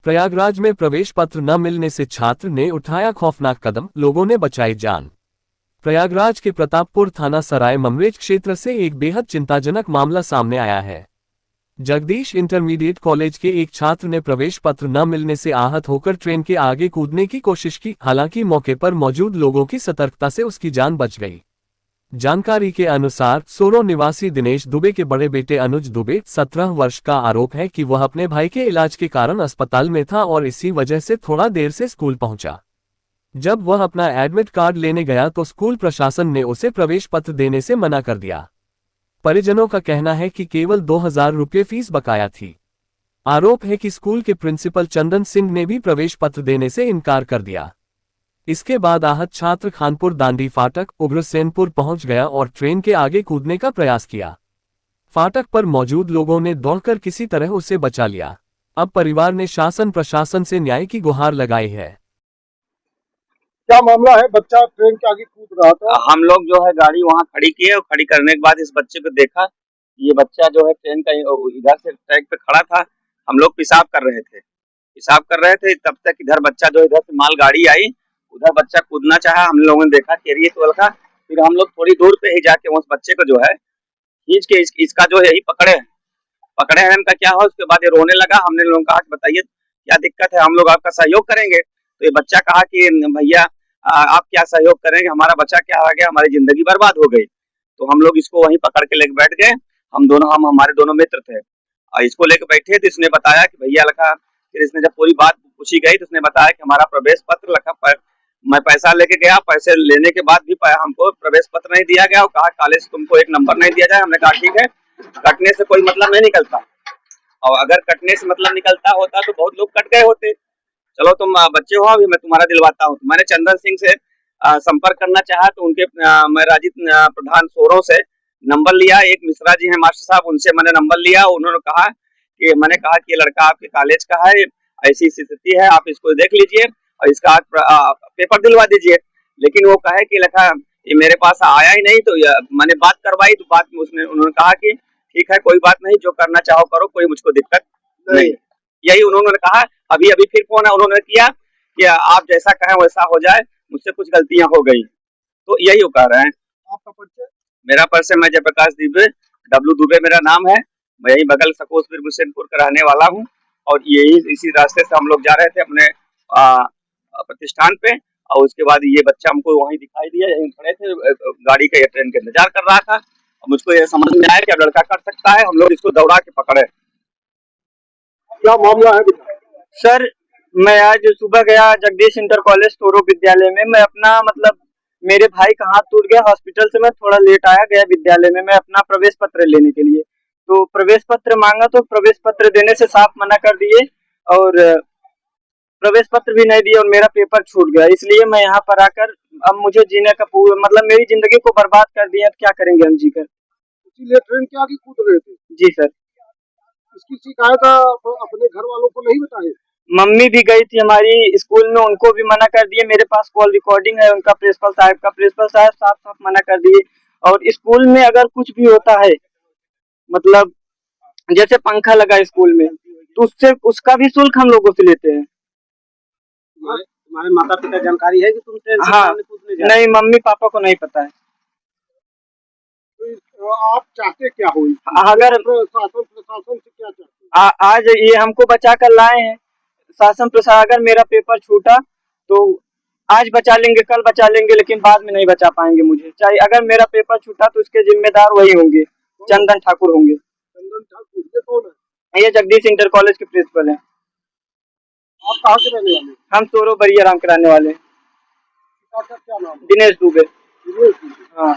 प्रयागराज में प्रवेश पत्र न मिलने से छात्र ने उठाया खौफनाक कदम, लोगों ने बचाई जान। प्रयागराज के प्रतापपुर थाना सराय ममरेज क्षेत्र से एक बेहद चिंताजनक मामला सामने आया है। जगदीश इंटरमीडिएट कॉलेज के एक छात्र ने प्रवेश पत्र न मिलने से आहत होकर ट्रेन के आगे कूदने की कोशिश की, हालांकि मौके पर मौजूद लोगों की सतर्कता से उसकी जान बच गई। जानकारी के अनुसार सोरो निवासी दिनेश दुबे के बड़े बेटे अनुज दुबे 17 वर्ष का आरोप है कि वह अपने भाई के इलाज के कारण अस्पताल में था और इसी वजह से थोड़ा देर से स्कूल पहुंचा। जब वह अपना एडमिट कार्ड लेने गया तो स्कूल प्रशासन ने उसे प्रवेश पत्र देने से मना कर दिया। परिजनों का कहना है कि केवल 2000 रुपये फीस बकाया थी। आरोप है कि स्कूल के प्रिंसिपल चंदन सिंह ने भी प्रवेश पत्र देने से इनकार कर दिया। इसके बाद आहत छात्र खानपुर दांडी फाटक उग्रसेनपुर पहुंच गया और ट्रेन के आगे कूदने का प्रयास किया। फाटक पर मौजूद लोगों ने दौड़कर किसी तरह उसे बचा लिया। अब परिवार ने शासन प्रशासन से न्याय की गुहार लगाई है। क्या मामला है? बच्चा ट्रेन के आगे कूद रहा था। हम लोग जो है गाड़ी वहाँ खड़ी किए और खड़ी करने के बाद इस बच्चे को देखा। ये बच्चा जो है ट्रेन का इधर से ट्रैक पे खड़ा था। हम लोग पेशाब कर रहे थे तब तक इधर बच्चा जो इधर से माल गाड़ी आई, उधर बच्चा कूदना चाहा। हम लोगों ने देखा कैरियर टोल का, फिर हम लोग थोड़ी दूर पे ही जाके उस बच्चे को जो है खींच के इसका जो है यही पकड़े हैं। इनका क्या हो, उसके बाद ये रोने लगा। हमने लोगों को कहा कि बताइए क्या दिक्कत है, हम लोग आपका सहयोग करेंगे। तो ये बच्चा कहा कि भैया आप क्या सहयोग करेंगे, हमारा बच्चा क्या आ गया, हमारी जिंदगी बर्बाद हो गई। तो हम लोग इसको वहीं पकड़ के लेके बैठ गए। हम हमारे दोनों मित्र थे और इसको लेके बैठे तो इसने बताया कि भैया लखा, फिर इसने जब पूरी बात पूछी गई तो उसने बताया कि हमारा प्रवेश पत्र लखा मैं पैसा लेके गया, पैसे लेने के बाद भी हमको प्रवेश पत्र नहीं दिया गया और कहा कॉलेज तुमको एक नंबर नहीं दिया जाए। हमने कहा ठीक है, कटने से कोई मतलब नहीं निकलता, और अगर कटने से मतलब निकलता होता तो बहुत लोग कट गए होते। चलो तुम बच्चे हो, अभी मैं तुम्हारा दिलवाता हूँ। मैंने चंदन सिंह से संपर्क करना चाहा तो उनके मैं राजीव प्रधान सोरों से नंबर लिया। एक मिश्रा जी हैं मास्टर साहब, उनसे मैंने नंबर लिया। उन्होंने कहा कि मैंने कहा कि ये लड़का आपके कॉलेज का है, ऐसी स्थिति है, आप इसको देख लीजिए और इसका पेपर दिलवा दीजिए। लेकिन वो कहे कि लखा ये मेरे पास आया ही नहीं। तो मैंने बात करवाई तो बात में उन्होंने कहा कि ठीक है कोई बात नहीं, जो करना चाहो करो, कोई मुझको दिक्कत नहीं। यही उन्होंने कहा। अभी फिर फोन उन्होंने किया कि आप जैसा कहें वैसा हो जाए, मुझसे कुछ गलतियां हो गई। तो यही वो कह रहे हैं। आपका परिचय? मेरा परिचय, मैं जयप्रकाश दुबे, डब्लू दुबे मेरा नाम है। मैं यही बगल सकोसपुर गुलशनपुर का रहने वाला हूँ और यही इसी रास्ते से हम लोग जा रहे थे अपने प्रतिष्ठान पे। और उसके बाद ये बच्चा हमको वहीं दिखाई दिया, यहीं खड़े थे, गाड़ी का या ट्रेन का इंतजार कर रहा था। मुझको ये समझ में आया कि अब लड़का कर सकता है, हम लोग इसको दौड़ा के पकड़े। क्या मामला है? सर, मैं आज सुबह गया जगदीश इंटर कॉलेज सोरो विद्यालय में। मैं अपना मेरे भाई का हाथ टूट गया, हॉस्पिटल से मैं थोड़ा लेट आया गया विद्यालय में। मैं अपना प्रवेश पत्र लेने के लिए तो प्रवेश पत्र मांगा तो प्रवेश पत्र देने से साफ मना कर दिए और प्रवेश पत्र भी नहीं दिया और मेरा पेपर छूट गया। इसलिए मैं यहाँ पर आकर अब मुझे जीने का मेरी जिंदगी को बर्बाद कर दिया। अब क्या करेंगे हम जीकर? इसीलिए ट्रेन के आगे कूद रहे थे? जी सर। इसकी शिकायत अपने घर वालों को नहीं बताई? मम्मी भी गई थी हमारी स्कूल में, उनको भी मना कर दिए। मेरे पास कॉल रिकॉर्डिंग है उनका, प्रिंसिपल साहब साफ साफ मना कर दिए। और स्कूल में अगर कुछ भी होता है, मतलब जैसे पंखा लगा स्कूल में, तो उसका भी शुल्क हम लोगों से लेते हैं। तुम्हारे माता पिता जानकारी है कि तुम ट्रेन से हाँ, नहीं, मम्मी पापा को नहीं पता है। तो आप चाहते क्या हो? अगर प्रशासन से क्या चाहते? आज ये हमको बचा कर लाए हैं शासन प्रशासन। अगर मेरा पेपर छूटा तो आज बचा लेंगे, कल बचा लेंगे, लेकिन बाद में नहीं बचा पाएंगे मुझे। चाहे अगर मेरा पेपर छूटा तो उसके जिम्मेदार वही होंगे, चंदन ठाकुर होंगे। चंदन ठाकुर ये कौन है? ये जगदीश इंटर कॉलेज के प्रिंसिपल हैं। आप कहाँ के रहने वाले? हम सोरो बरिया राम के रहने वाले हैं। क्या नाम? दिनेश दुबे। दिनेश दुबे। हाँ।